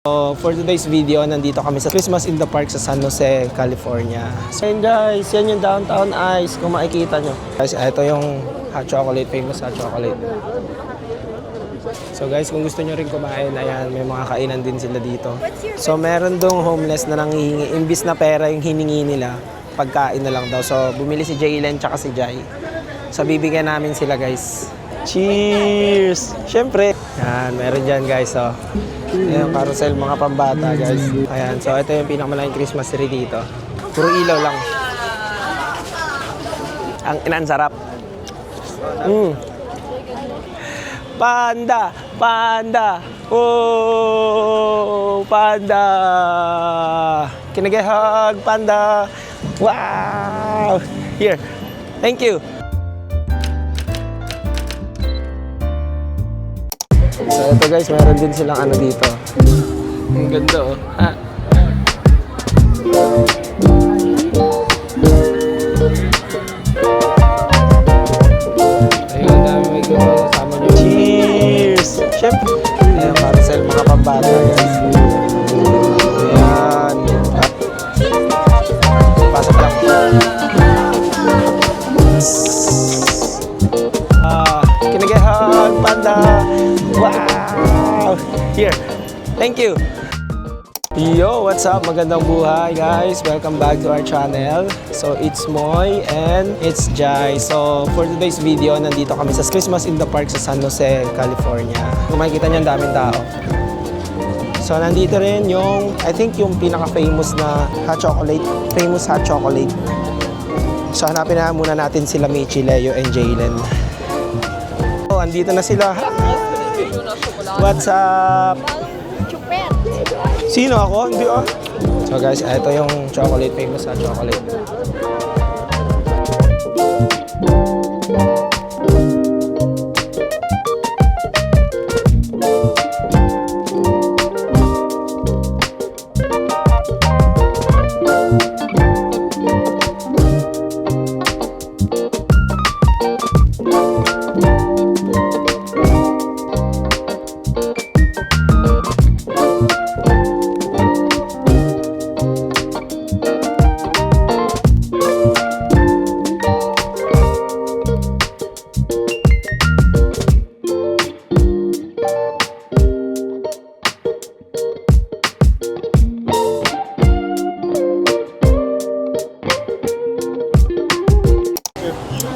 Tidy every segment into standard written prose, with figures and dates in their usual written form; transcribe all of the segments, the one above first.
So, for today's video, nandito kami sa Christmas in the Park sa San Jose, California. So yun guys, yan yung Downtown Ice kung makikita nyo. Guys, ito yung hot chocolate, famous hot chocolate. So guys, kung gusto nyo rin kumain, ayan, may mga kainan din sila dito. So meron dong homeless na nanghihingi, imbis na pera yung hiningi nila, pagkain na lang daw. So bumili si Jaylen tsaka si Jai. So bibigyan namin sila guys. Cheers! Siyempre, yan, meron dyan guys, oh. Ayan, carousel, mga pambata guys. Ayan, so ito yung pinakamalaking Christmas tree dito. Puro ilaw lang. Ang inansarap. Panda! Panda! Oh! Panda! Kinagehag! Panda! Wow! Here. Thank you. So ito guys, meron din silang ano dito. Ang ganda oh. Ha? Ayun, dami may gano'n kasama nyo. Cheers! Siyempre, ayan, carousel, mga pambata guys. Ayan. Pasok lang. Kinagehag, panda! Wow! Here. Thank you. Yo, what's up? Magandang buhay, guys. Welcome back to our channel. So, it's Moy and it's Jai. So, for today's video, nandito kami sa Christmas in the Park sa San Jose, California. Kung makikita niyo, ang daming tao. So, nandito rin yung, I think yung pinaka-famous na hot chocolate. Famous hot chocolate. So, hanapin na muna natin sila Michi, Leo, and Jaylen. So, andito na sila. What's up? Sino ako? Hindi ah. So guys, ito yung chocolate, famous na chocolate.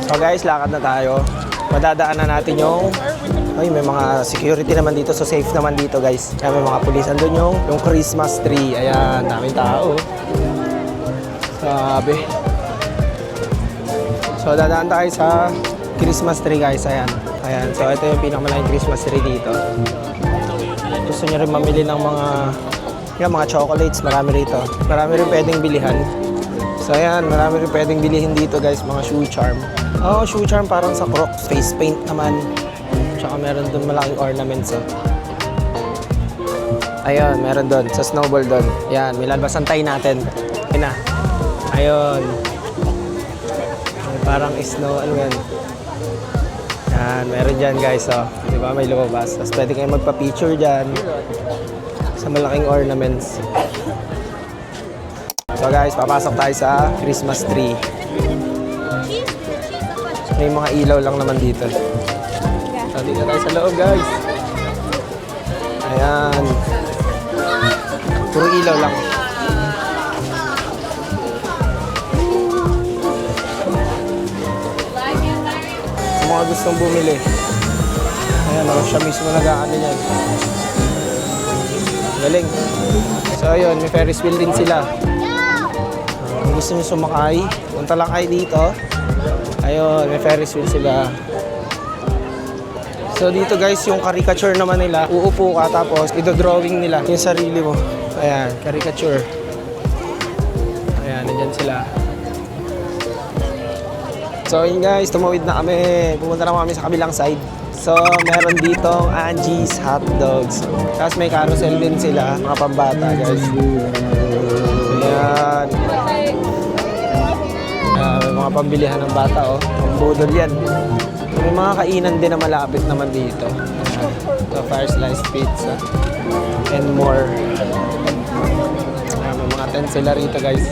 So guys, lakad na tayo. Madadaan na natin yung... Ay, may mga security naman dito. So safe naman dito guys. Kaya may mga pulis. Andun yung Christmas tree. Ayan, daming tao. Sabi. So dadaan tayo sa Christmas tree guys. Ayan. Ayan. So ito yung pinakamalaking Christmas tree dito. Gusto nyo rin mamili ng mga chocolates. Marami rito. Marami rin pwedeng bilihan. So ayan, marami rin pwedeng bilihin dito guys, mga shoe charm. Oh, shoe charm parang sa Crocs. Face paint naman. Tsaka meron doon malaking ornaments oh. Ayun, meron doon. Sa snowball doon. Ayan, may lalbasan tayo natin. Ayun na. Ayun. May parang snow, ano yan. Ayan, meron dyan guys oh. Diba, may lumabas. Tapos pwede kayo magpa-picture dyan. Sa malaking ornaments. So guys, papasok tayo sa Christmas tree. May mga ilaw lang naman dito. So dito tayo sa loob guys. Ayan. Puro ilaw lang. Sa mga gustong bumili. Ayan, siya mismo nag-aano yan. Galing. So ayun, may Ferris wheel din sila. Kung gusto nyo sumakay, punta lang kayo dito. Ayun, may Ferris wheel sila. So dito guys, yung caricature naman nila, uupo ka tapos idodrawing nila yung sarili mo. Ayan, caricature. Ayan, nandyan sila. So yun guys, tumawid na kami. Pumunta na kami sa kabilang side. So meron dito Angie's Hot Dogs. Tapos may carousel din sila, mga pambata guys. Ayan. May mga pambilihan ng bata oh. Ang budol yan. May mga kainan din na malapit naman dito. Ito, fire sliced pizza. And more. May mga tent sila rito guys.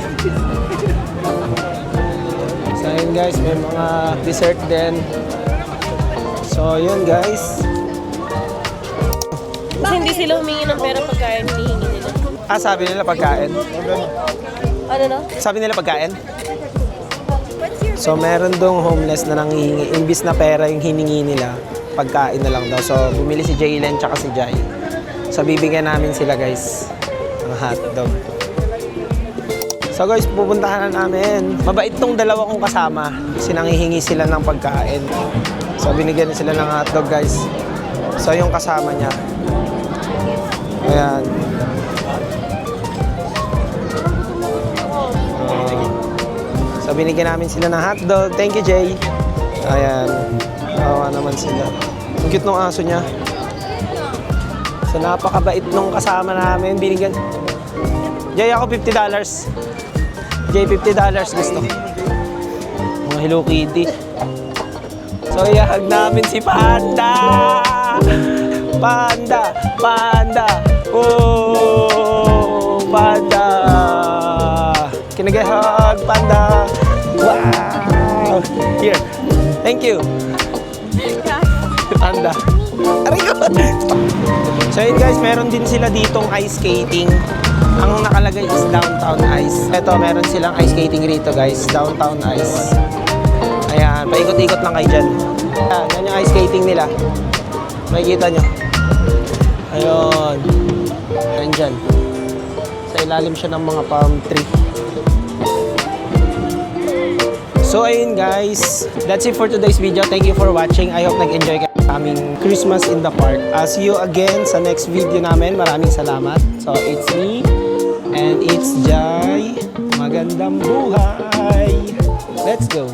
So yun guys, may mga dessert din. So yun guys. Kasi hindi sila humingi ng pera pagkain, hinihingi nila. Sabi nila pagkain. Ano no? Sabi nila pagkain? So meron dong homeless na nanghihingi. Imbis na pera yung hiningi nila, pagkain na lang daw. So bumili si Jaylen tsaka si Jai. So bibigyan namin sila guys ng hotdog. So guys, pupuntahan na namin. Mabait tong dalawa kong kasama. Kasi nanghihingi sila ng pagkain. So binigyan na sila ng hotdog guys. So yung kasama niya. Ayan. So binigyan namin sila ng hotdog. Thank you Jay. Ayan. Kawawa naman sila. Ang cute ng aso niya. So napakabait nung kasama namin. Binigyan. Jay, ako $50. Jay, $50 gusto. Mga Hello Kitty. So ihahag namin si Panda. Panda. Panda. Oh, Panda. Kinagahag, Panda. Wow. Here. Thank you. Panda. Aray ko. So yun guys, meron din sila ditong ice skating. Ang nakalagay is Downtown Ice. Ito, meron silang ice skating rito guys. Downtown Ice. Ayan, paikot-ikot lang kayo dyan. Ayan, yan yung ice skating nila. Makikita nyo. Ayun. Ayan dyan. Sa ilalim siya ng mga palm tree. So ayun guys, that's it for today's video. Thank you for watching. I hope nag-enjoy kayo sa aming Christmas in the Park. I'll see you again sa next video namin. Maraming salamat. So it's me and it's Jai. Magandang buhay. Let's go.